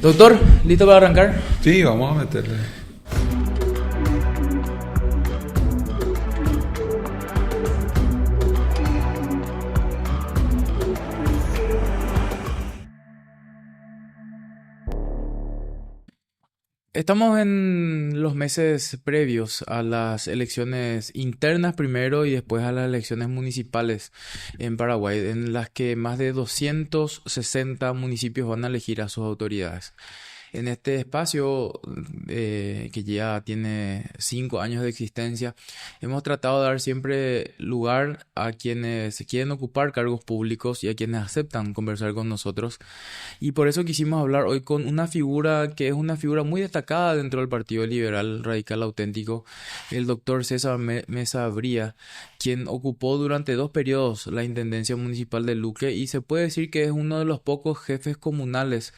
Doctor, ¿listo para arrancar? Sí, vamos a meterle. Estamos en los meses previos a las elecciones internas primero y después a las elecciones municipales en Paraguay, en las que más de 260 municipios van a elegir a sus autoridades. En este espacio, que ya tiene 5 años de existencia, hemos tratado de dar siempre lugar a quienes quieren ocupar cargos públicos y a quienes aceptan conversar con nosotros. Y por eso quisimos hablar hoy con una figura que es una figura muy destacada dentro del Partido Liberal Radical Auténtico, el doctor César Mesa Bría, quien ocupó durante 2 periodos la Intendencia Municipal de Luque y se puede decir que es uno de los pocos jefes comunales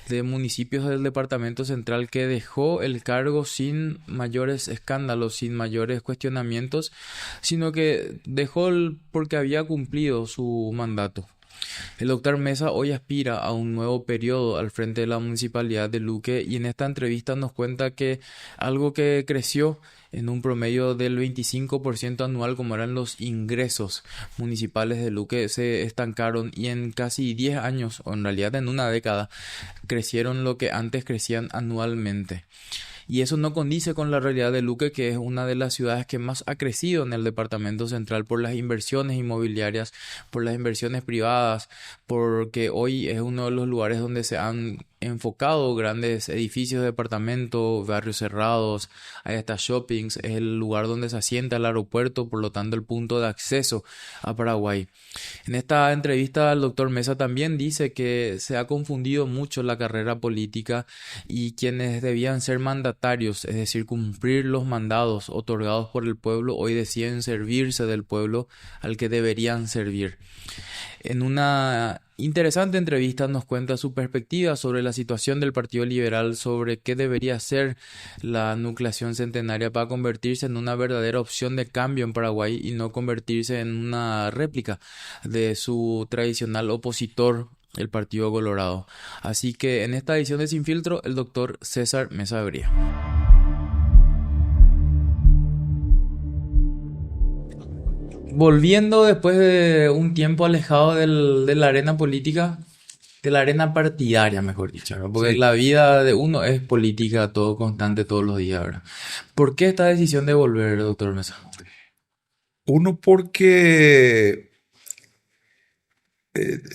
de municipios del Departamento Central que dejó el cargo sin mayores escándalos, sin mayores cuestionamientos, sino que dejó porque había cumplido su mandato. El doctor Mesa hoy aspira a un nuevo periodo al frente de la Municipalidad de Luque y en esta entrevista nos cuenta que algo que creció en un promedio del 25% anual, como eran los ingresos municipales de Luque, se estancaron y en casi 10 años, o en realidad en una década, crecieron lo que antes crecían anualmente. Y eso no condice con la realidad de Luque, que es una de las ciudades que más ha crecido en el Departamento Central por las inversiones inmobiliarias, por las inversiones privadas, porque hoy es uno de los lugares donde se han enfocado grandes edificios de departamento, barrios cerrados, hay hasta shoppings, es el lugar donde se asienta el aeropuerto, por lo tanto el punto de acceso a Paraguay. En esta entrevista el doctor Mesa también dice que se ha confundido mucho la carrera política y quienes debían ser mandatarios, es decir, cumplir los mandados otorgados por el pueblo, hoy deciden servirse del pueblo al que deberían servir. En una interesante entrevista nos cuenta su perspectiva sobre la situación del Partido Liberal, sobre qué debería ser la nucleación centenaria para convertirse en una verdadera opción de cambio en Paraguay y no convertirse en una réplica de su tradicional opositor, el Partido Colorado. Así que en esta edición de Sin Filtro, el doctor César Mesa Bría. Volviendo después de un tiempo alejado de la arena política, de la arena partidaria, mejor dicho, ¿verdad? Porque Sí. la vida de uno es política, todo constante, todos los días, ¿verdad? ¿Por qué esta decisión de volver, doctor Mesa? Uno, porque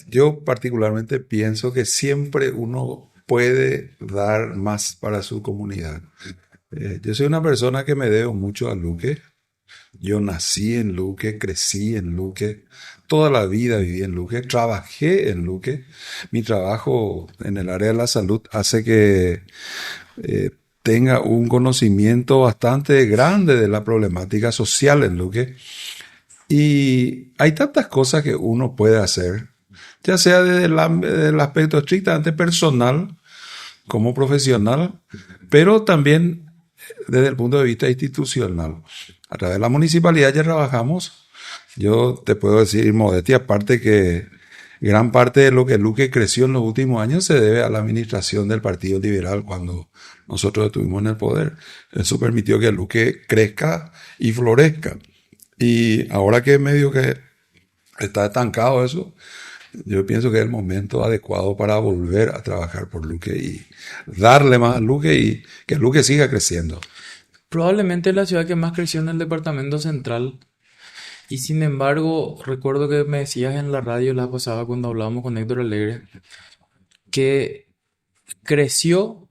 yo particularmente pienso que siempre uno puede dar más para su comunidad. Yo soy una persona que me debo mucho a Luque. Yo nací en Luque, crecí en Luque, toda la vida viví en Luque, trabajé en Luque. Mi trabajo en el área de la salud hace que eh, tenga un conocimiento bastante grande de la problemática social en Luque. Y hay tantas cosas que uno puede hacer, ya sea desde el aspecto estrictamente personal como profesional, pero también desde el punto de vista institucional. A través de la municipalidad ya trabajamos. Yo te puedo decir, modestia aparte, que gran parte de lo que Luque creció en los últimos años se debe a la administración del Partido Liberal cuando nosotros estuvimos en el poder. Eso permitió que Luque crezca y florezca. Y ahora que medio que está estancado eso, yo pienso que es el momento adecuado para volver a trabajar por Luque y darle más a Luque y que Luque siga creciendo. Probablemente es la ciudad que más creció en el Departamento Central y sin embargo, recuerdo que me decías en la radio la pasada cuando hablábamos con Héctor Alegre que creció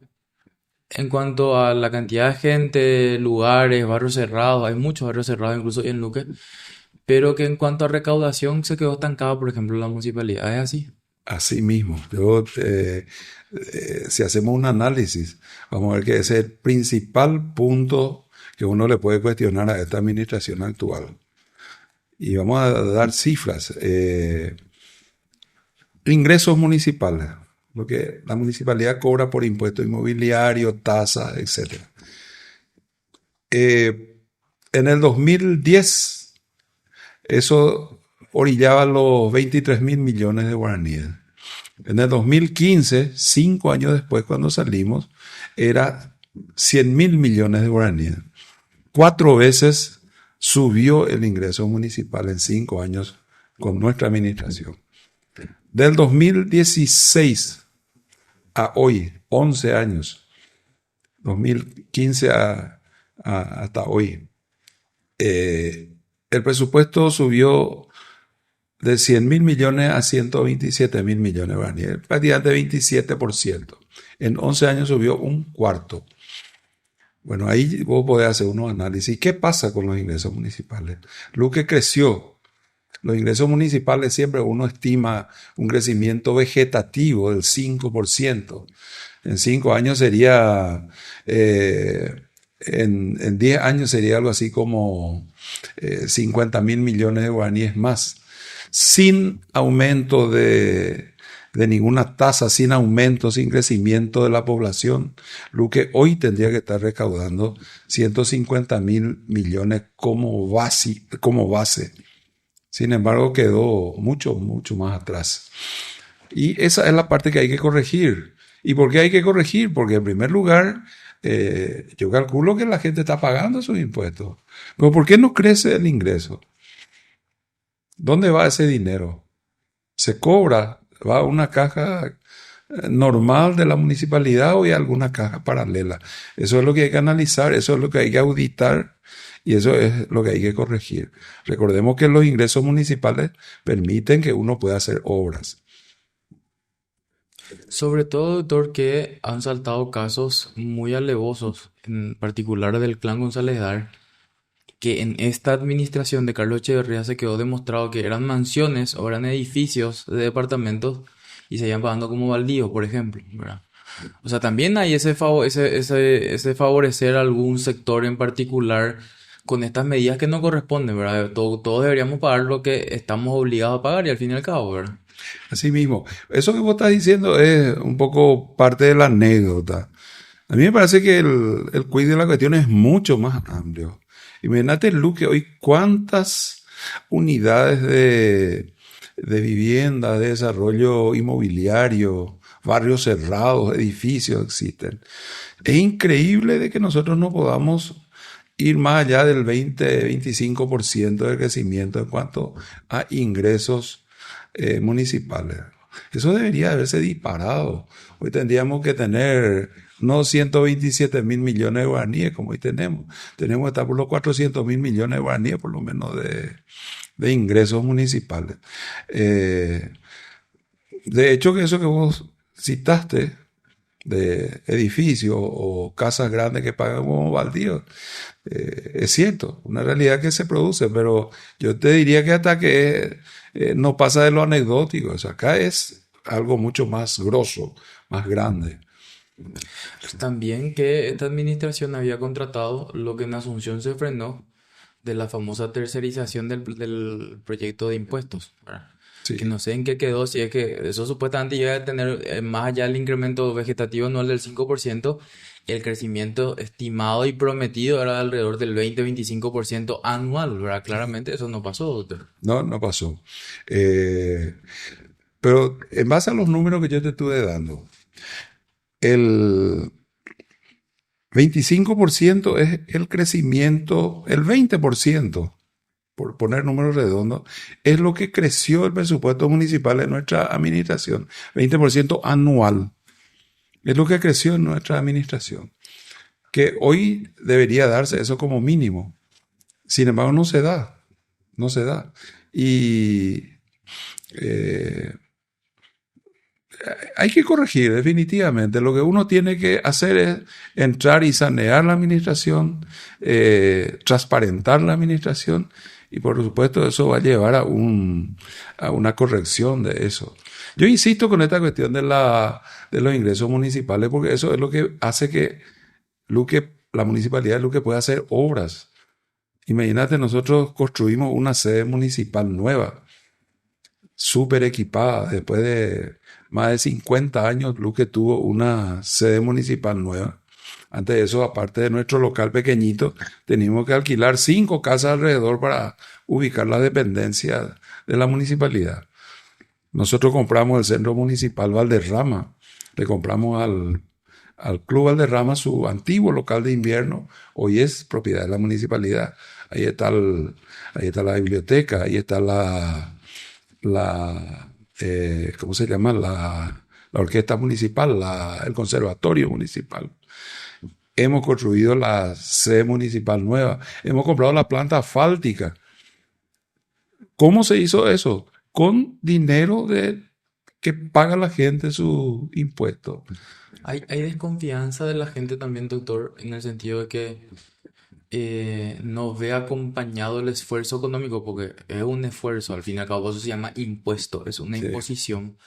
en cuanto a la cantidad de gente, lugares, barrios cerrados, hay muchos barrios cerrados incluso en Luque, pero que en cuanto a recaudación se quedó estancada, por ejemplo, la municipalidad. ¿Es así? Así mismo, si hacemos un análisis, vamos a ver que ese es el principal punto que uno le puede cuestionar a esta administración actual. Y vamos a dar cifras. Ingresos municipales, lo que la municipalidad cobra por impuestos inmobiliarios, tasas, etc. En el 2010, eso orillaba los 23.000 millones de guaraníes. En el 2015, 5 años después, cuando salimos, era 100.000 millones de guaraníes. 4 veces subió el ingreso municipal en 5 años con nuestra administración. Del 2016 a hoy, 11 años, 2015 hasta hoy, el presupuesto subió de 100.000 millones a 127.000 millones de guaraníes, prácticamente 27%. En 11 años subió un cuarto. Bueno, ahí vos podés hacer unos análisis. ¿Qué pasa con los ingresos municipales? Lo que creció, los ingresos municipales siempre uno estima un crecimiento vegetativo del 5%. En 5 años sería, en 10 años sería algo así como 50.000 millones de guaraníes más. Sin aumento de ninguna tasa, sin aumento, sin crecimiento de la población, lo que hoy tendría que estar recaudando 150.000 millones como base. Sin embargo, quedó mucho, mucho más atrás. Y esa es la parte que hay que corregir. ¿Y por qué hay que corregir? Porque en primer lugar, yo calculo que la gente está pagando sus impuestos. Pero ¿por qué no crece el ingreso? ¿Dónde va ese dinero? Se cobra, va a una caja normal de la municipalidad o a alguna caja paralela. Eso es lo que hay que analizar, eso es lo que hay que auditar y eso es lo que hay que corregir. Recordemos que los ingresos municipales permiten que uno pueda hacer obras. Sobre todo, doctor, que han saltado casos muy alevosos, en particular del clan González Dar, que en esta administración de Carlos Echeverría se quedó demostrado que eran mansiones o eran edificios de departamentos y se iban pagando como baldíos, por ejemplo, ¿verdad? O sea, también hay ese favorecer a algún sector en particular con estas medidas que no corresponden, ¿verdad? Todos deberíamos pagar lo que estamos obligados a pagar y al fin y al cabo, ¿verdad? Así mismo, eso que vos estás diciendo es un poco parte de la anécdota. A mí me parece que el quiz de la cuestión es mucho más amplio. Imagínate, Luque, hoy cuántas unidades de vivienda, de desarrollo inmobiliario, barrios cerrados, edificios existen. Es increíble de que nosotros no podamos ir más allá del 20-25% de crecimiento en cuanto a ingresos municipales. Eso debería haberse disparado. Hoy tendríamos que tener no 127.000 millones de guaraníes como hoy tenemos. Tenemos que estar por los 400.000 millones de guaraníes por lo menos de ingresos municipales. De hecho, que eso que vos citaste de edificios o casas grandes que pagan como baldíos, es cierto, una realidad que se produce, pero yo te diría que hasta que no pasa de lo anecdótico. O sea, acá es algo mucho más grosso, más grande. También que esta administración había contratado lo que en Asunción se frenó de la famosa tercerización del proyecto de impuestos, ¿verdad? Sí. Que no sé en qué quedó, si es que eso supuestamente iba a tener más allá del incremento vegetativo anual del 5%, el crecimiento estimado y prometido era alrededor del 20-25% anual, ¿verdad? Claramente eso no pasó, doctor. No pasó. Pero en base a los números que yo te estuve dando, el 25% es el crecimiento, el 20%, por poner números redondos, es lo que creció el presupuesto municipal en nuestra administración. 20% anual. Es lo que creció en nuestra administración. Que hoy debería darse eso como mínimo. Sin embargo, no se da. No se da. Y hay que corregir definitivamente. Lo que uno tiene que hacer es entrar y sanear la administración, transparentar la administración y por supuesto eso va a llevar a una corrección de eso. Yo insisto con esta cuestión de los ingresos municipales porque eso es lo que hace que la municipalidad es lo que puede hacer obras. Imagínate, nosotros construimos una sede municipal nueva, súper equipada, después de más de 50 años, Luque tuvo una sede municipal nueva. Antes de eso, aparte de nuestro local pequeñito, teníamos que alquilar 5 casas alrededor para ubicar la dependencia de la municipalidad. Nosotros compramos el Centro Municipal Valderrama, le compramos al Club Valderrama su antiguo local de invierno, hoy es propiedad de la municipalidad. Ahí está, ahí está la biblioteca, ahí está ¿cómo se llama? La orquesta municipal, el conservatorio municipal. Hemos construido la sede municipal nueva, hemos comprado la planta asfáltica. ¿Cómo se hizo eso? Con dinero que paga la gente sus impuestos. Hay desconfianza de la gente también, doctor, en el sentido de que no ve acompañado el esfuerzo económico, porque es un esfuerzo, al fin y al cabo, eso se llama impuesto, es una Sí. imposición.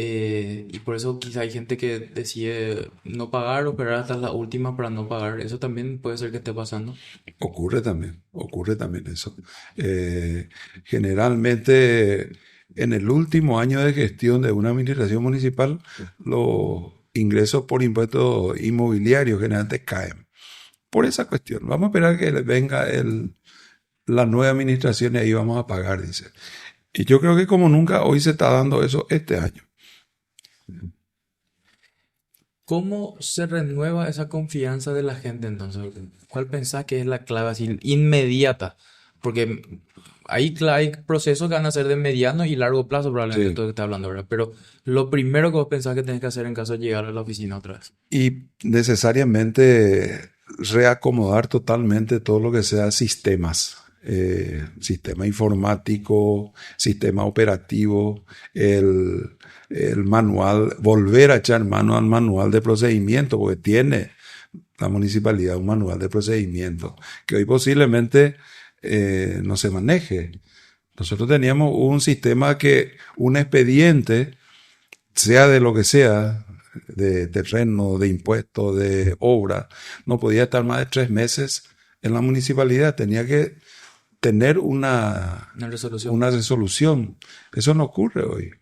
Y por eso quizá hay gente que decide no pagar o esperar hasta la última para no pagar. Eso también puede ser que esté pasando. Ocurre también eso. Generalmente, en el último año de gestión de una administración municipal, los ingresos por impuestos inmobiliarios generalmente caen. Por esa cuestión. Vamos a esperar que venga la nueva administración y ahí vamos a pagar, dice. Y yo creo que como nunca hoy se está dando eso este año. ¿Cómo se renueva esa confianza de la gente entonces? ¿Cuál pensás que es la clave así inmediata? Porque hay procesos que van a ser de mediano y largo plazo, probablemente Sí. todo lo que estás hablando ahora. Pero lo primero que vos pensás que tenés que hacer en caso de llegar a la oficina otra vez. Y necesariamente reacomodar totalmente todo lo que sea sistemas, sistema informático, sistema operativo, el manual, volver a echar mano al manual de procedimiento, porque tiene la municipalidad un manual de procedimiento que hoy posiblemente no se maneje. Nosotros teníamos un sistema que un expediente, sea de lo que sea, de terreno, de impuestos, de obra, no podía estar más de 3 meses en la municipalidad. Tenía que tener Una resolución. una resolución. Eso no ocurre hoy.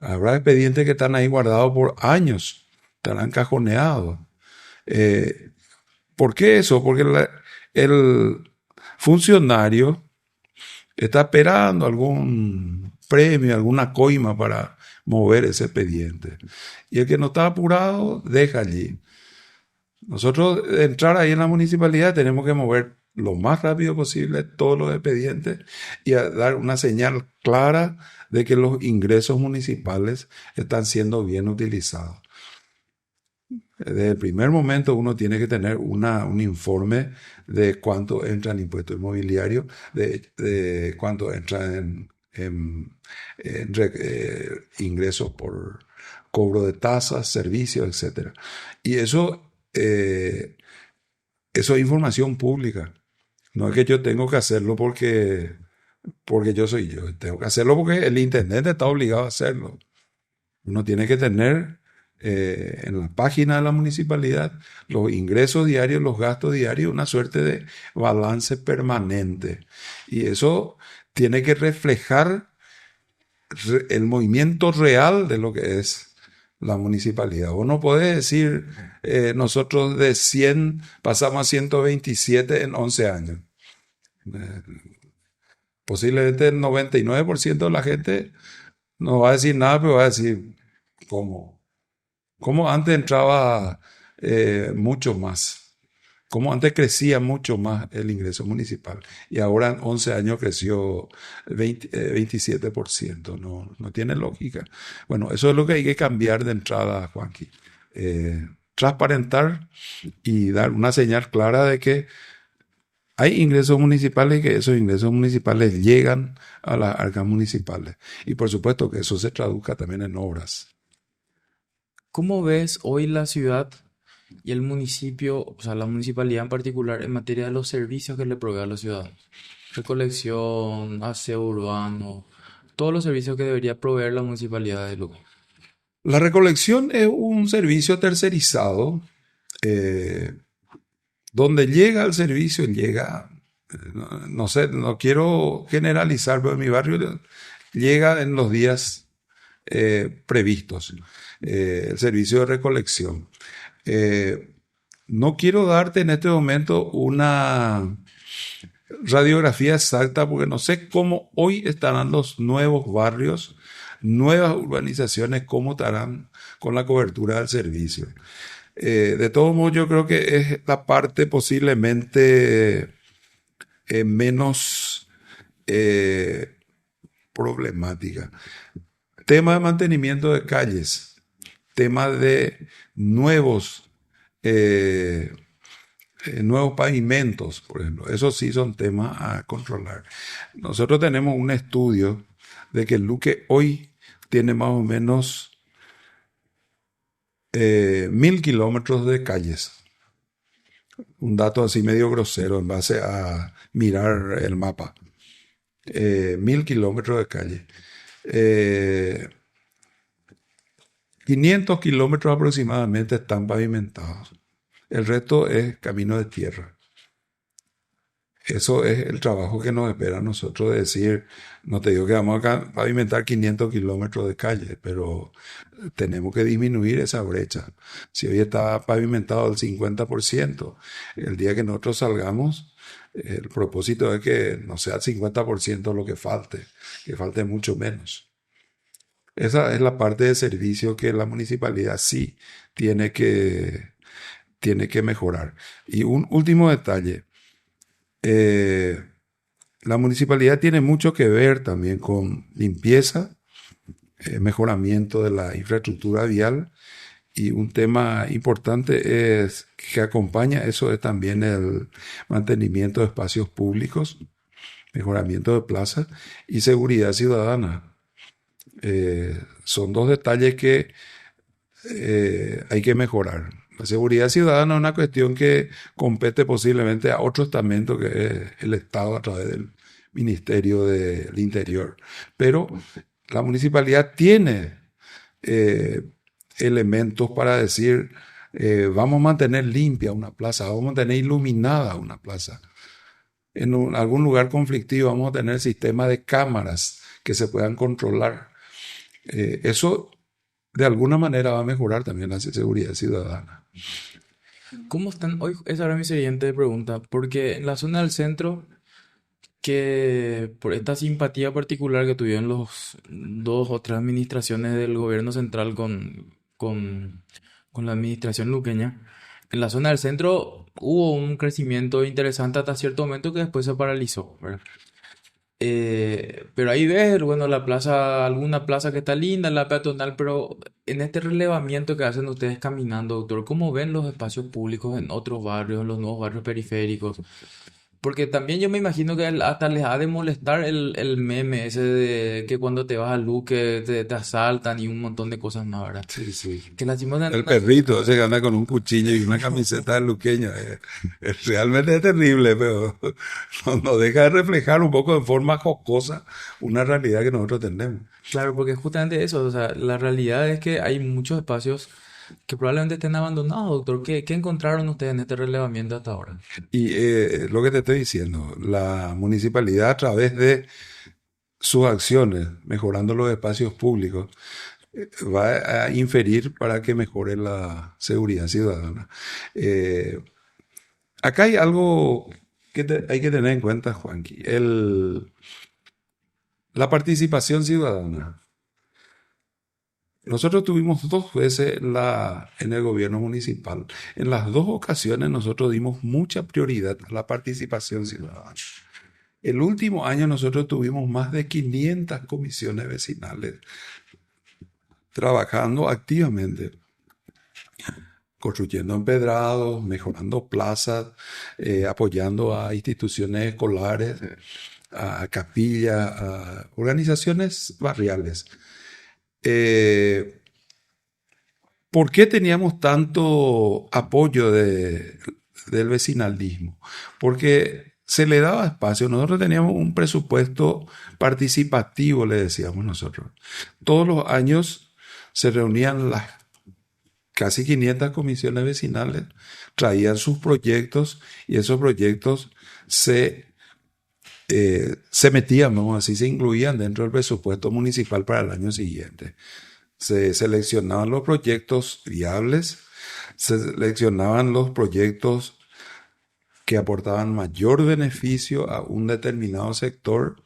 Habrá expedientes que están ahí guardados por años, estarán cajoneados. ¿Por qué eso? Porque el funcionario está esperando algún premio, alguna coima para mover ese expediente. Y el que no está apurado, deja allí. Nosotros, de entrar ahí en la municipalidad, tenemos que mover lo más rápido posible todos los expedientes y a dar una señal clara de que los ingresos municipales están siendo bien utilizados. Desde el primer momento uno tiene que tener un informe de cuánto entra en impuesto inmobiliario, de cuánto entra en ingresos por cobro de tasas, servicios, etc. Y eso es información pública. No es que yo tengo que hacerlo porque yo soy yo. Tengo que hacerlo porque el intendente está obligado a hacerlo. Uno tiene que tener en la página de la municipalidad los ingresos diarios, los gastos diarios, una suerte de balance permanente. Y eso tiene que reflejar el movimiento real de lo que es la municipalidad. Vos no podés decir, nosotros de 100 pasamos a 127 en 11 años. Posiblemente el 99% de la gente no va a decir nada, pero va a decir, ¿cómo? ¿Cómo antes entraba mucho más? ¿Cómo antes crecía mucho más el ingreso municipal? Y ahora en 11 años creció 27%. No tiene lógica. Bueno, eso es lo que hay que cambiar de entrada, Juanqui. Transparentar y dar una señal clara de que hay ingresos municipales y que esos ingresos municipales llegan a las arcas municipales. Y por supuesto que eso se traduzca también en obras. ¿Cómo ves hoy la ciudad y el municipio, o sea, la municipalidad en particular, en materia de los servicios que le provee a los ciudadanos? Recolección, aseo urbano, todos los servicios que debería proveer la municipalidad de Lugo. La recolección es un servicio tercerizado, donde llega el servicio, llega, no sé, no quiero generalizar, pero en mi barrio llega en los días previstos, el servicio de recolección. No quiero darte en este momento una radiografía exacta porque no sé cómo hoy estarán los nuevos barrios nuevas urbanizaciones, cómo estarán con la cobertura del servicio. De todos modos, yo creo que es la parte posiblemente menos problemática. Tema de mantenimiento de calles, tema de nuevos pavimentos, por ejemplo. Esos sí son temas a controlar. Nosotros tenemos un estudio de que Luque hoy tiene más o menos 1.000 kilómetros de calles. Un dato así medio grosero en base a mirar el mapa. 1.000 kilómetros de calle. 500 kilómetros aproximadamente están pavimentados. El resto es camino de tierra. Eso es el trabajo que nos espera a nosotros de decir, no te digo que vamos a pavimentar 500 kilómetros de calle, pero tenemos que disminuir esa brecha. Si hoy está pavimentado el 50%, el día que nosotros salgamos, el propósito es que no sea el 50% lo que falte mucho menos. Esa es la parte de servicio que la municipalidad sí tiene que mejorar. Y un último detalle. La municipalidad tiene mucho que ver también con limpieza, mejoramiento de la infraestructura vial, y un tema importante es que acompaña eso es también el mantenimiento de espacios públicos, mejoramiento de plazas y seguridad ciudadana. Son dos detalles que hay que mejorar. La seguridad ciudadana es una cuestión que compete posiblemente a otro estamento que es el Estado a través del Ministerio del Interior. Pero la municipalidad tiene elementos para decir, vamos a mantener limpia una plaza, vamos a mantener iluminada una plaza. En algún lugar conflictivo vamos a tener sistemas de cámaras que se puedan controlar. Eso de alguna manera va a mejorar también la seguridad ciudadana. ¿Cómo están hoy? Esa era mi siguiente pregunta, porque en la zona del centro, que por esta simpatía particular que tuvieron los dos o tres administraciones del gobierno central con la administración luqueña, en la zona del centro hubo un crecimiento interesante hasta cierto momento que después se paralizó, ¿verdad? Pero ahí ves, bueno, alguna plaza que está linda, la peatonal, pero en este relevamiento que hacen ustedes caminando, doctor, ¿cómo ven los espacios públicos en otros barrios, en los nuevos barrios periféricos? Porque también yo me imagino que hasta les ha de molestar el meme ese de que cuando te vas a Luque te asaltan y un montón de cosas más, ¿verdad? Sí, sí. Que lastimosamente El perrito ese que anda con un cuchillo y una camiseta de luqueña. Realmente es terrible, pero nos deja de reflejar un poco de forma jocosa una realidad que nosotros tenemos. claro, porque justamente eso, o sea, la realidad es que hay muchos espacios que probablemente estén abandonados, doctor. ¿Qué encontraron ustedes en este relevamiento hasta ahora? Y lo que te estoy diciendo, la municipalidad a través de sus acciones, mejorando los espacios públicos, va a inferir para que mejore la seguridad ciudadana. Acá hay algo que hay que tener en cuenta, Juanqui. La participación ciudadana. Nosotros tuvimos 2 veces en el gobierno municipal. En las 2 ocasiones nosotros dimos mucha prioridad a la participación ciudadana. El último año nosotros tuvimos más de 500 comisiones vecinales trabajando activamente, construyendo empedrados, mejorando plazas, apoyando a instituciones escolares, a capillas, a organizaciones barriales. ¿Por qué teníamos tanto apoyo del vecinalismo? Porque se le daba espacio. Nosotros teníamos un presupuesto participativo, le decíamos nosotros. Todos los años se reunían las casi 500 comisiones vecinales, traían sus proyectos y esos proyectos se metían, vamos a decir, se incluían dentro del presupuesto municipal para el año siguiente. Se seleccionaban los proyectos viables, se seleccionaban los proyectos que aportaban mayor beneficio a un determinado sector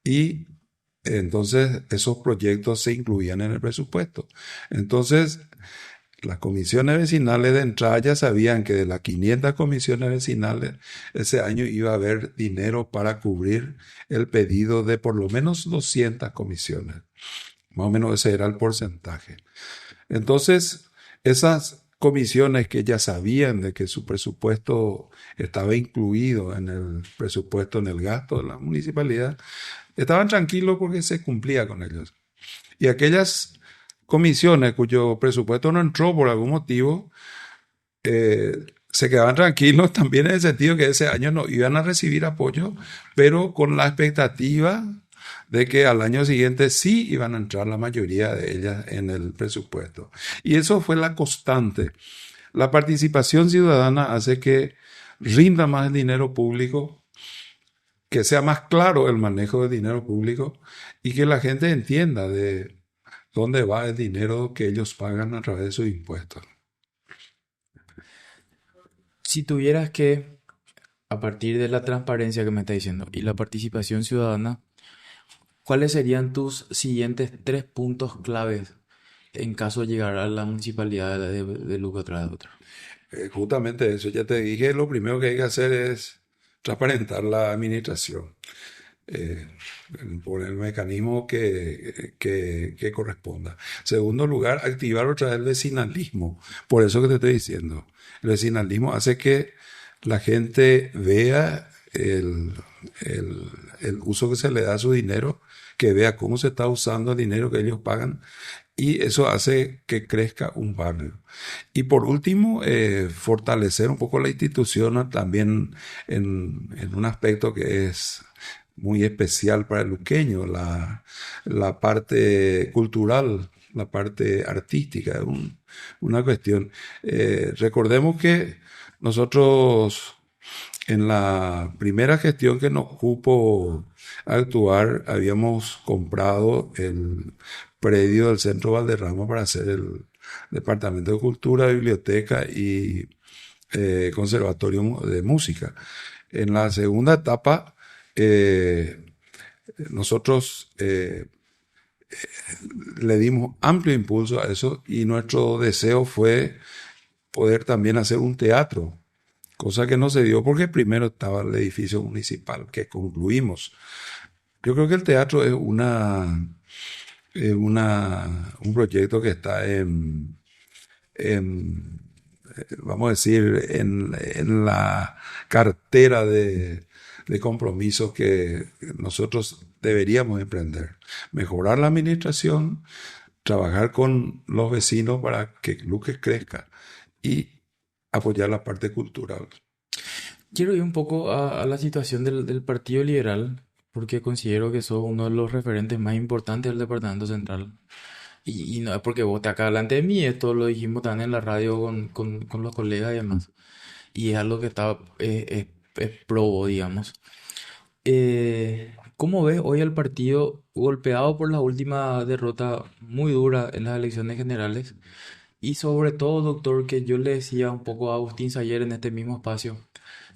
y Entonces, esos proyectos se incluían en el presupuesto. Entonces, las comisiones vecinales de entrada ya sabían que de las 500 comisiones vecinales ese año iba a haber dinero para cubrir el pedido de por lo menos 200 comisiones. Más o menos ese era el porcentaje. Entonces, esas comisiones que ya sabían de que su presupuesto estaba incluido en el presupuesto, en el gasto de la municipalidad, estaban tranquilos porque se cumplía con ellos. Y aquellas comisiones cuyo presupuesto no entró por algún motivo, se quedaban tranquilos también en el sentido que ese año no iban a recibir apoyo, pero con la expectativa de que al año siguiente sí iban a entrar la mayoría de ellas en el presupuesto. Y eso fue la constante. La participación ciudadana hace que rinda más el dinero público, que sea más claro el manejo del dinero público y que la gente entienda de dónde va el dinero que ellos pagan a través de sus impuestos. Si tuvieras que, a partir de la transparencia que me está diciendo y la participación ciudadana, ¿cuáles serían tus siguientes 3 puntos claves en caso de llegar a la municipalidad de Luque otra vez otra? Justamente eso, ya te dije, lo primero que hay que hacer es transparentar la administración eh, por el mecanismo que corresponda. Segundo lugar, activar otra vez el vecinalismo. Por eso que te estoy diciendo. El vecinalismo hace que la gente vea el uso que se le da a su dinero, que vea cómo se está usando el dinero que ellos pagan y eso hace que crezca un barrio. Y por último, fortalecer un poco la institución también en un aspecto que es muy especial para el luqueño, la parte cultural, la parte artística, una cuestión. Recordemos que nosotros en la primera gestión que nos cupo actuar, habíamos comprado el predio del Centro Valderrama para hacer el Departamento de Cultura, Biblioteca y Conservatorio de Música. En la segunda etapa, nosotros le dimos amplio impulso a eso y nuestro deseo fue poder también hacer un teatro, cosa que no se dio porque primero estaba el edificio municipal que concluimos. Yo creo que el teatro es un proyecto que está vamos a decir, en la cartera de compromisos que nosotros deberíamos emprender. Mejorar la administración, trabajar con los vecinos para que Luque crezca y apoyar la parte cultural. Quiero ir un poco a la situación del Partido Liberal, porque considero que sos uno de los referentes más importantes del Departamento Central. Y no es porque vos te acá delante de mí, esto lo dijimos también en la radio con los colegas y demás. Y es algo que está, es probo, digamos. ¿Cómo ves hoy al partido golpeado por la última derrota muy dura en las elecciones generales? Y sobre todo, doctor, que yo le decía un poco a Agustín Sayer en este mismo espacio,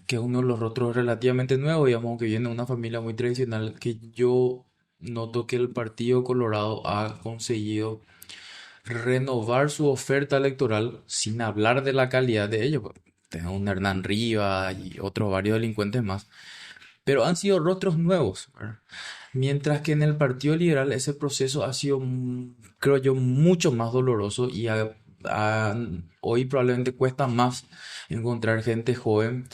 que es uno de los rostros relativamente nuevos, digamos, que viene de una familia muy tradicional, que yo noto que el Partido Colorado ha conseguido renovar su oferta electoral sin hablar de la calidad de ellos. Pues. Tengo un Hernán Rivas y otros varios delincuentes más, pero han sido rostros nuevos, ¿verdad? Mientras que en el Partido Liberal ese proceso ha sido, creo yo, mucho más doloroso y hoy probablemente cuesta más encontrar gente joven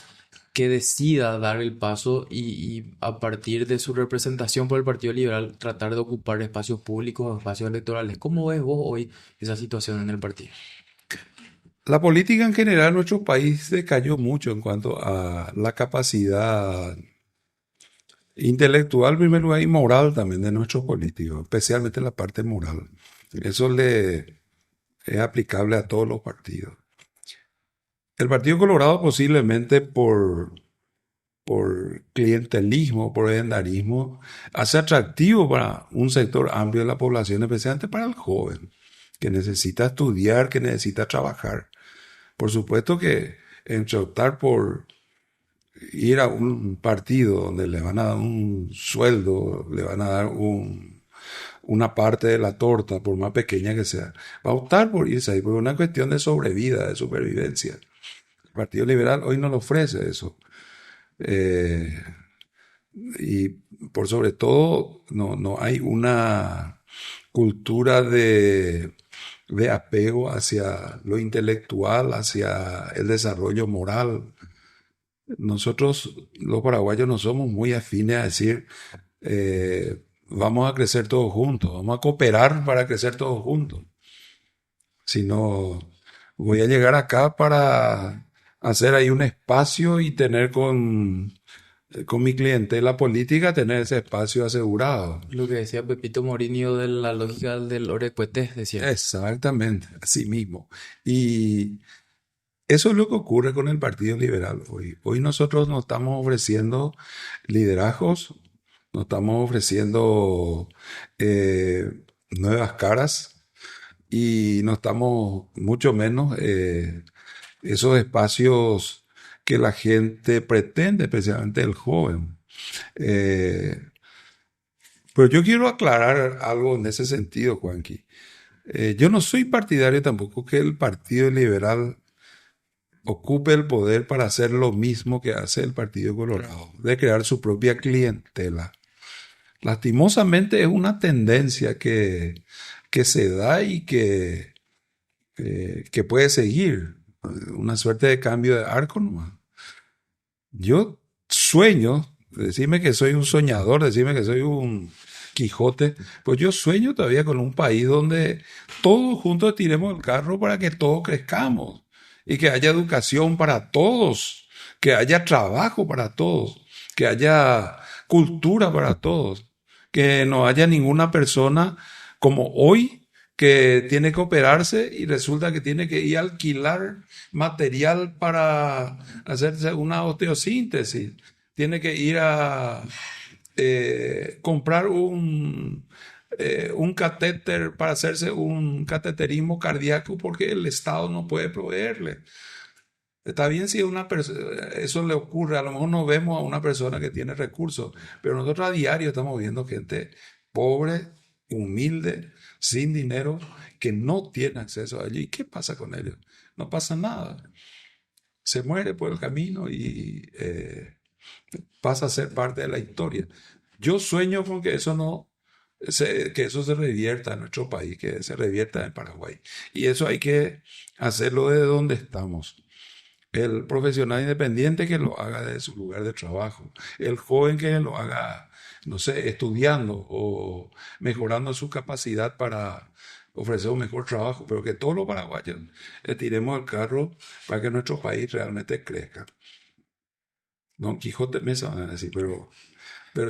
que decida dar el paso y a partir de su representación por el Partido Liberal tratar de ocupar espacios públicos o espacios electorales. ¿Cómo ves vos hoy esa situación en el partido? La política en general en nuestro país decayó mucho en cuanto a la capacidad intelectual, en primer lugar, y moral también de nuestros políticos, especialmente la parte moral. Eso le es aplicable a todos los partidos. El Partido Colorado posiblemente por clientelismo, por edendarismo, hace atractivo para un sector amplio de la población, especialmente para el joven, que necesita estudiar, que necesita trabajar. Por supuesto que entre optar por ir a un partido donde le van a dar un sueldo, le van a dar una parte de la torta, por más pequeña que sea, va a optar por irse ahí, porque es una cuestión de sobrevida, de supervivencia. El Partido Liberal hoy no le ofrece eso. Eh, y por sobre todo, no hay una cultura de apego hacia lo intelectual, hacia el desarrollo moral. Nosotros, los paraguayos, no somos muy afines a decir, vamos a crecer todos juntos, vamos a cooperar para crecer todos juntos. Sino, voy a llegar acá para hacer ahí un espacio y tener con mi clientela política, tener ese espacio asegurado. Lo que decía Pepito Morinho de la lógica del Orecuete, decía. Exactamente, así mismo. Y eso es lo que ocurre con el Partido Liberal hoy. Hoy nosotros nos estamos ofreciendo liderazgos, nos estamos ofreciendo nuevas caras y no estamos mucho menos esos espacios que la gente pretende, especialmente el joven. Eh, pero yo quiero aclarar algo en ese sentido, Juanqui. Yo no soy partidario tampoco que el Partido Liberal ocupe el poder para hacer lo mismo que hace el Partido Colorado, de crear su propia clientela. Lastimosamente es una tendencia que se da y que puede seguir. Una suerte de cambio de arco nomás. Yo sueño, decime que soy un soñador, decime que soy un Quijote, pues yo sueño todavía con un país donde todos juntos tiremos el carro para que todos crezcamos y que haya educación para todos, que haya trabajo para todos, que haya cultura para todos, que no haya ninguna persona como hoy que tiene que operarse y resulta que tiene que ir a alquilar material para hacerse una osteosíntesis, tiene que ir a comprar un catéter para hacerse un cateterismo cardíaco porque el Estado no puede proveerle. Está bien si una eso le ocurre, a lo mejor no vemos a una persona que tiene recursos, pero nosotros a diario estamos viendo gente pobre, humilde, sin dinero, que no tiene acceso a ello. ¿Y qué pasa con ellos? No pasa nada. Se muere por el camino y pasa a ser parte de la historia. Yo sueño con que eso que eso se revierta en nuestro país, que se revierta en Paraguay. Y eso hay que hacerlo desde donde estamos. El profesional independiente que lo haga desde su lugar de trabajo. El joven que lo haga, no sé, estudiando o mejorando su capacidad para ofrecer un mejor trabajo, pero que todos los paraguayos le tiremos el carro para que nuestro país realmente crezca. Don Quijote Mesa van a decir, pero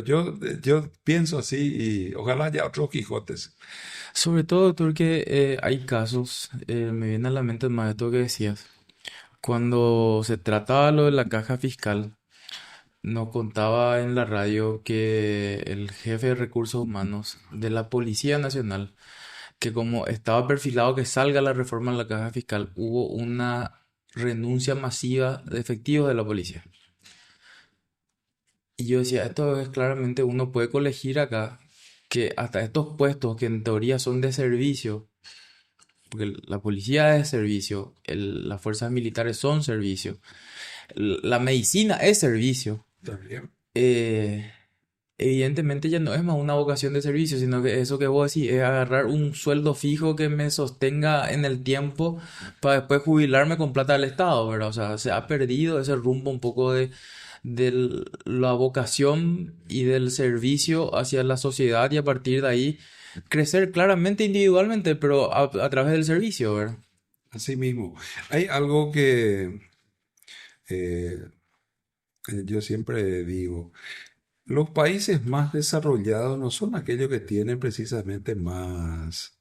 yo pienso así y ojalá haya otros Quijotes. Sobre todo, doctor, que hay casos, me viene a la mente más esto que decías. Cuando se trataba lo de la caja fiscal, nos contaba en la radio que el jefe de recursos humanos de la Policía Nacional, que como estaba perfilado que salga la reforma en la caja fiscal, hubo una renuncia masiva de efectivos de la policía. Y yo decía, esto es claramente, uno puede colegir acá que hasta estos puestos que en teoría son de servicio, porque la policía es servicio, las fuerzas militares son servicio, la medicina es servicio, También. eh, evidentemente ya no es más una vocación de servicio, sino que eso que vos decís es agarrar un sueldo fijo que me sostenga en el tiempo para después jubilarme con plata del Estado, ¿verdad? O sea, se ha perdido ese rumbo un poco de la vocación y del servicio hacia la sociedad y a partir de ahí crecer claramente individualmente, pero a través del servicio, ¿verdad? Así mismo. Hay algo que eh, yo siempre digo, los países más desarrollados no son aquellos que tienen precisamente más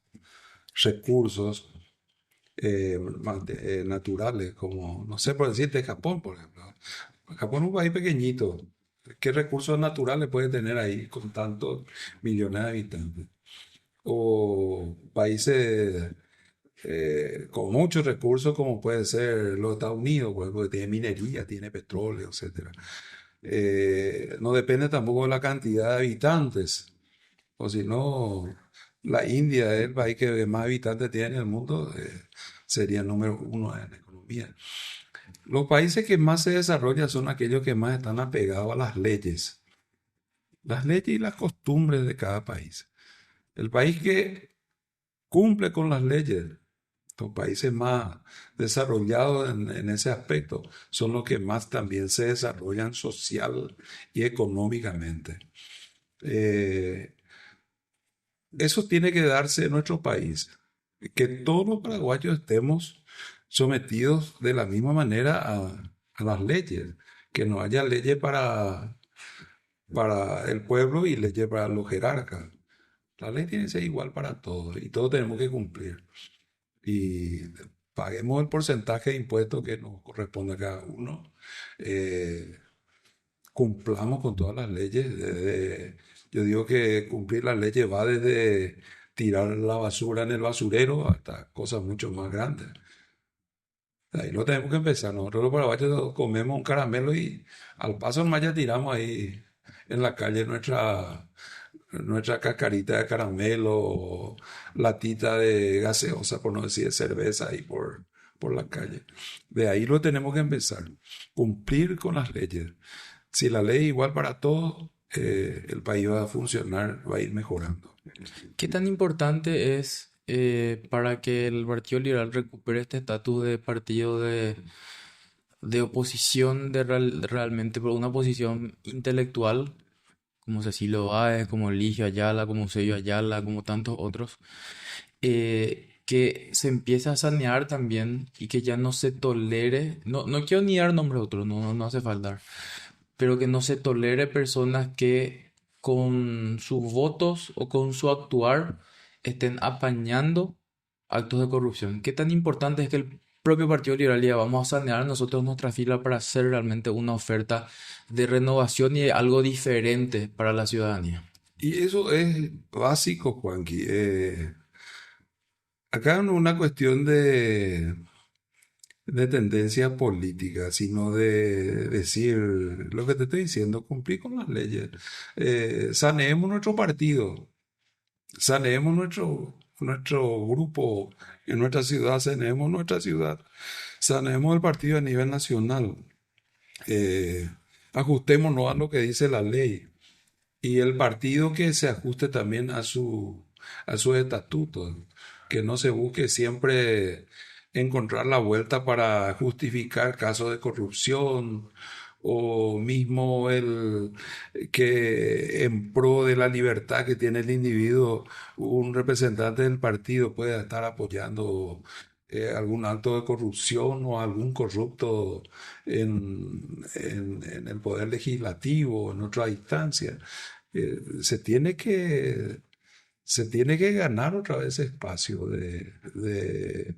recursos naturales, como, no sé, por decirte Japón, por ejemplo. Japón es un país pequeñito. ¿Qué recursos naturales puede tener ahí con tantos millones de habitantes? O países con muchos recursos como puede ser los Estados Unidos, pues, porque tiene minería, tiene petróleo, etcétera. No depende tampoco de la cantidad de habitantes, o si no, La India es el país que más habitantes tiene en el mundo, sería número uno en economía. Los países que más se desarrollan son aquellos que más están apegados a las leyes y las costumbres de cada país. El país que cumple con las leyes, los países más desarrollados en ese aspecto, son los que más también se desarrollan social y económicamente. Eh, Eso tiene que darse en nuestro país, que todos los paraguayos estemos sometidos de la misma manera a las leyes, que no haya leyes para el pueblo y leyes para los jerarcas. La ley tiene que ser igual para todos y todos tenemos que cumplir. Y paguemos el porcentaje de impuestos que nos corresponde a cada uno. Eh, Cumplamos con todas las leyes. Yo digo que cumplir las leyes va desde tirar la basura en el basurero hasta cosas mucho más grandes. Ahí no tenemos que empezar. Nosotros los paraguayos comemos un caramelo y al paso nomás ya tiramos ahí en la calle nuestra cascarita de caramelo o latita de gaseosa, por no decir de cerveza, ahí por la calle. De ahí lo tenemos que empezar. Cumplir con las leyes. Si la ley es igual para todos, el país va a funcionar, va a ir mejorando. ¿Qué tan importante es para que el Partido Liberal recupere este estatus de partido de oposición realmente, por una posición intelectual, como Cecilio Báez, como Eligio Ayala, como Eusebio Ayala, como tantos otros, que se empiece a sanear también y que ya no se tolere, no quiero ni dar nombres a otros, no hace falta, pero que no se tolere personas que con sus votos o con su actuar estén apañando actos de corrupción. ¿Qué tan importante es que el propio Partido Liberal diga vamos a sanear nosotros nuestra fila para hacer realmente una oferta de renovación y de algo diferente para la ciudadanía? Y eso es básico, Juanqui. Acá no es una cuestión de tendencia política, sino de decir lo que te estoy diciendo, cumplir con las leyes. Saneemos nuestro partido, saneemos nuestro grupo en nuestra ciudad, saneemos nuestra ciudad, saneemos el partido a nivel nacional. Eh, Ajustémonos a lo que dice la ley y el partido que se ajuste también a sus estatutos, que no se busque siempre encontrar la vuelta para justificar casos de corrupción o mismo el que en pro de la libertad que tiene el individuo, un representante del partido pueda estar apoyando algún acto de corrupción o algún corrupto en el poder legislativo, en otra instancia. Eh, se tiene que, Se tiene que ganar otra vez ese espacio de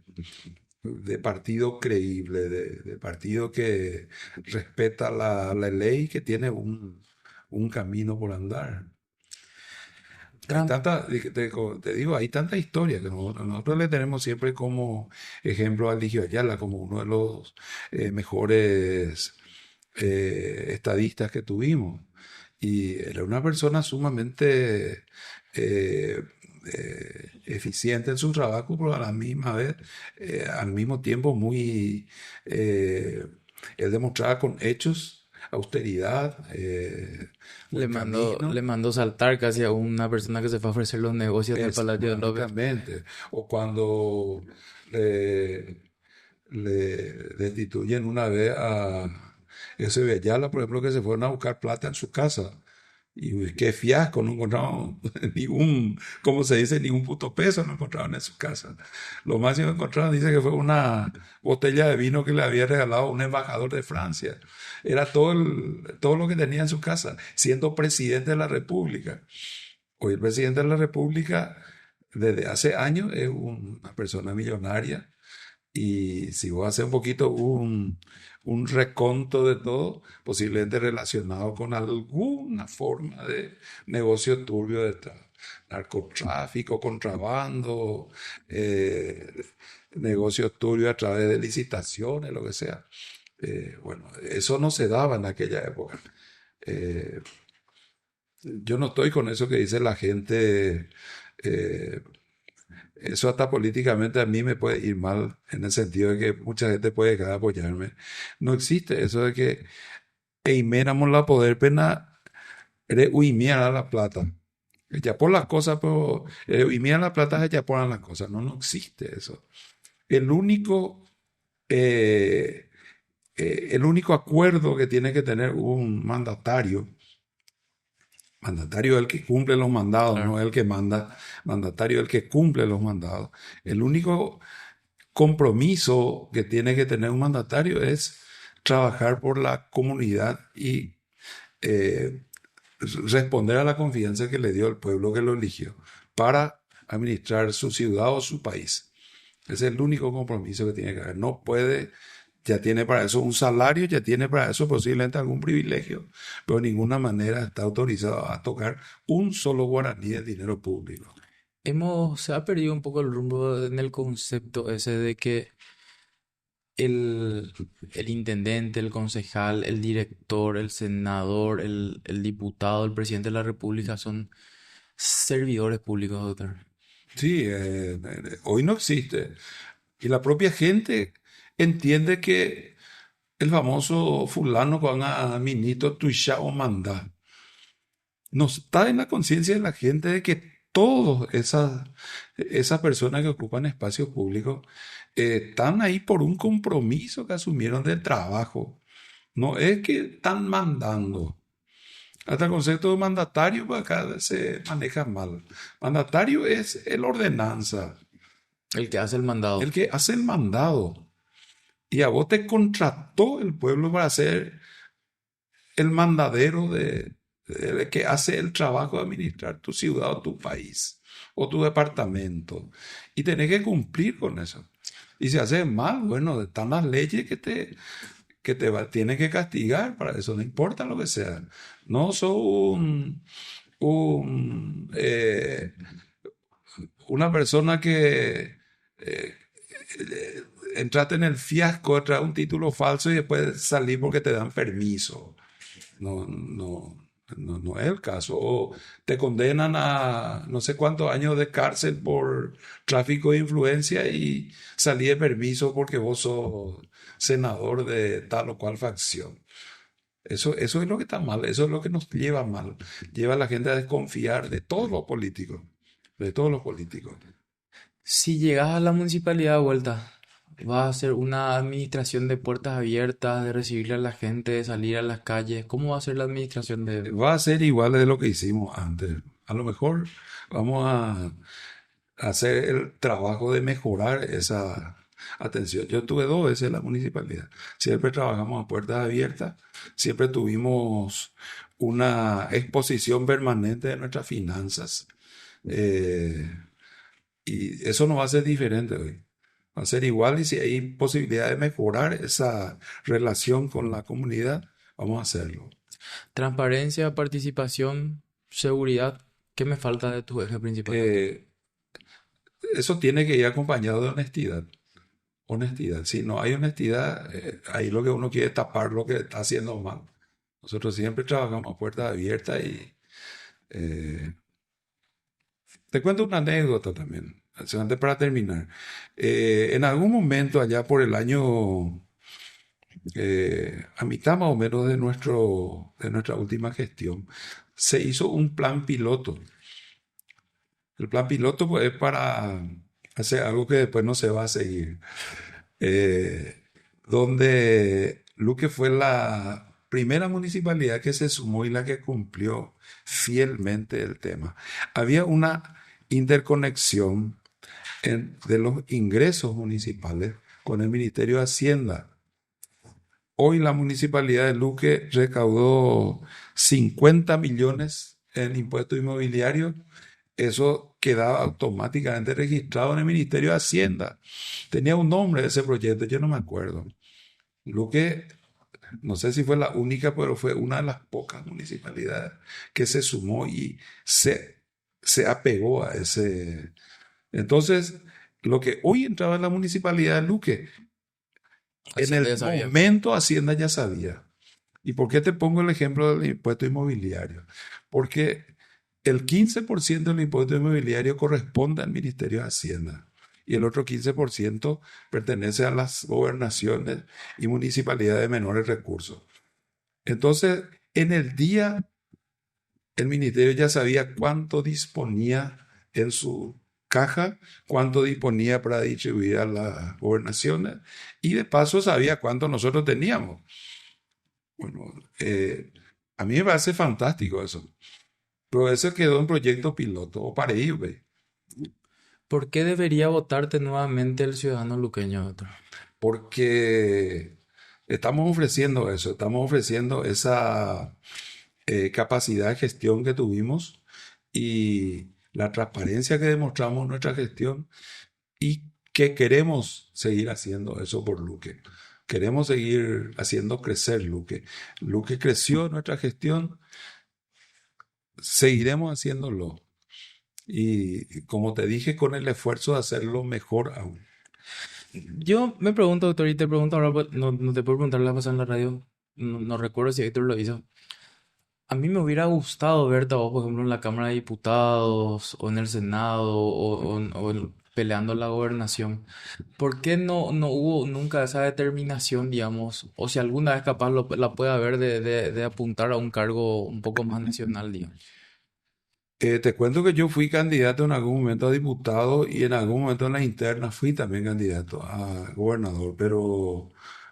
partido creíble, de partido que respeta la ley, que tiene un camino por andar. Hay Gran tanta, te digo, hay tanta historia que nosotros le tenemos siempre como ejemplo a Ligio Ayala, como uno de los mejores estadistas que tuvimos. Y era una persona sumamente eficiente en su trabajo, pero a la misma vez, al mismo tiempo muy, él demostraba con hechos austeridad, buen le camino. mandó saltar casi a una persona que se fue a ofrecer los negocios del Palacio de López. Exactamente. O cuando le, le destituyen una vez a ese Ayala, por ejemplo, que se fueron a buscar plata en su casa. Y qué fiasco, no encontraron ni un, ¿cómo se dice? Ni un puto peso no encontraron en su casa. Lo máximo que encontraron dice que fue una botella de vino que le había regalado un embajador de Francia. Era todo lo que tenía en su casa, siendo presidente de la República. Hoy el presidente de la República, desde hace años, es una persona millonaria. Y si vos haces un poquito un reconto de todo, posiblemente relacionado con alguna forma de negocio turbio detrás. Narcotráfico, contrabando, eh, negocios turbios a través de licitaciones, lo que sea. Bueno, eso no se daba en aquella época. Eh, yo no estoy con eso que dice la gente Eh, Eso hasta políticamente a mí me puede ir mal, en el sentido de que mucha gente puede dejar de apoyarme. No existe eso de que eimeramos la poder pena uimiar a la plata. Ya por las cosas, pero uimiar la plata ya por las cosas. No, no existe eso. El único, eh, el único acuerdo que tiene que tener un mandatario es el que cumple los mandados, Claro. no el que manda, mandatario es el que cumple los mandados. El único compromiso que tiene que tener un mandatario es trabajar por la comunidad y eh, responder a la confianza que le dio el pueblo que lo eligió para administrar su ciudad o su país. Ese es el único compromiso que tiene que haber. No puede, ya tiene para eso un salario, ya tiene para eso posiblemente algún privilegio, pero de ninguna manera está autorizado a tocar un solo guaraní de dinero público. Se ha perdido un poco el rumbo en el concepto ese de que el, el intendente, el concejal, el director, el senador, el diputado, el presidente de la República son servidores públicos, doctor. Sí, hoy no existe. Y la propia gente entiende que el famoso fulano con a minito tuisha o manda. No está en la conciencia de la gente de que todas esas personas que ocupan espacios públicos están ahí por un compromiso que asumieron del trabajo. No es que están mandando. Hasta el concepto de mandatario pues, acá se maneja mal. Mandatario es el ordenanza, El que hace el mandado. el que hace el mandado. Y a vos te contrató el pueblo para ser el mandadero de que hace el trabajo de administrar tu ciudad o tu país o tu departamento. Y tenés que cumplir con eso. Y si haces mal, bueno, están las leyes tienen que castigar para eso, no importa lo que sea. No sos un, una persona que eh, entraste en el fiasco, trae un título falso y después salís porque te dan permiso. No, no, no es el caso. O te condenan a no sé cuántos años de cárcel por tráfico de influencia y salí de permiso porque vos sos senador de tal o cual facción. Eso es lo que está mal, eso es lo que nos lleva mal. Lleva a la gente a desconfiar de todos los políticos, de todos los políticos. Si llegas a la municipalidad de vuelta, vas a hacer una administración de puertas abiertas, de recibirle a la gente, de salir a las calles. ¿Cómo va a ser la administración de... Va a ser igual de lo que hicimos antes. A lo mejor vamos a hacer el trabajo de mejorar esa atención. Yo tuve dos veces en la municipalidad. Siempre trabajamos a puertas abiertas, siempre tuvimos una exposición permanente de nuestras finanzas. Eh, y eso no va a ser diferente hoy. Va a ser igual y si hay posibilidad de mejorar esa relación con la comunidad, vamos a hacerlo. Transparencia, participación, seguridad? ¿Qué me falta de tu eje principal? Eh, Eso tiene que ir acompañado de honestidad. Honestidad. Si no hay honestidad, ahí lo que uno quiere es tapar lo que está haciendo mal. Nosotros siempre trabajamos a puertas abiertas y eh, te cuento una anécdota también, antes para terminar. En algún momento allá por el año, a mitad más o menos de nuestra última gestión, se hizo un plan piloto. El plan piloto pues, es para hacer algo que después no se va a seguir. eh, Donde Luque fue la primera municipalidad que se sumó y la que cumplió fielmente el tema. Había una interconexión de los ingresos municipales con el Ministerio de Hacienda. Hoy la municipalidad de Luque recaudó 50 millones en impuestos inmobiliarios. Eso quedaba automáticamente registrado en el Ministerio de Hacienda. Tenía un nombre ese proyecto, yo no me acuerdo. Luque, no sé si fue la única, pero fue una de las pocas municipalidades que se sumó y se apegó a ese. Entonces, lo que hoy entraba en la municipalidad de Luque, en Hacienda ya el sabía. momento Hacienda ya sabía. ¿Y por qué te pongo el ejemplo del impuesto inmobiliario? Porque El 15% del impuesto inmobiliario corresponde al Ministerio de Hacienda y el otro 15% pertenece a las gobernaciones y municipalidades de menores recursos. Entonces, en el día, el ministerio ya sabía cuánto disponía en su caja, cuánto disponía para distribuir a las gobernaciones y de paso sabía cuánto nosotros teníamos. Bueno, a mí me parece fantástico eso. Pero eso quedó en proyecto piloto o para ello, ve. ¿Por qué debería votarte nuevamente el ciudadano luqueño, doctor? Porque estamos ofreciendo esa capacidad de gestión que tuvimos y la transparencia que demostramos en nuestra gestión y que queremos seguir haciendo eso por Luque. Queremos seguir haciendo crecer Luque. Luque creció en nuestra gestión, seguiremos haciéndolo. Y como te dije, con el esfuerzo de hacerlo mejor aún. Yo me pregunto, doctor, y te pregunto ahora, pues, no te puedo preguntar la pasada en la radio, no recuerdo si Héctor lo hizo. A mí me hubiera gustado verte a vos, por ejemplo, en la Cámara de Diputados o en el Senado peleando la gobernación. ¿Por qué no hubo nunca esa determinación, digamos, o si alguna vez capaz la puede haber de apuntar a un cargo un poco más nacional, digamos? Te cuento que yo fui candidato en algún momento a diputado y en algún momento en la interna fui también candidato a gobernador, pero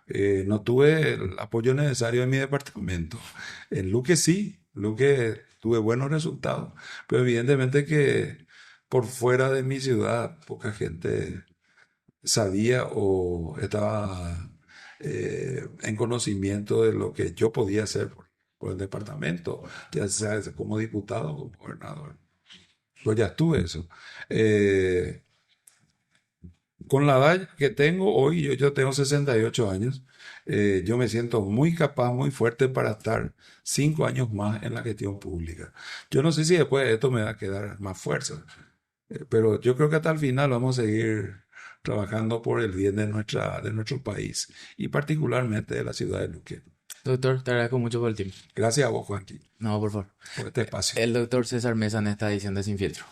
no tuve el apoyo necesario en mi departamento. En Luque sí, Luque tuve buenos resultados, pero evidentemente que por fuera de mi ciudad poca gente sabía o estaba en conocimiento de lo que yo podía hacer por el departamento, ya sea como diputado o como gobernador. Pues ya estuve eso. Eh, con la edad que tengo hoy, yo tengo 68 años, yo me siento muy capaz, muy fuerte para estar 5 años más en la gestión pública. Yo no sé si después de esto me va a quedar más fuerza, pero yo creo que hasta el final vamos a seguir trabajando por el bien de nuestro país y particularmente de la ciudad de Luque. Doctor, te agradezco mucho por el tiempo. Gracias a vos, Juanqui, No, por favor. por este espacio. El doctor César Mesa en esta edición de Sin Filtro.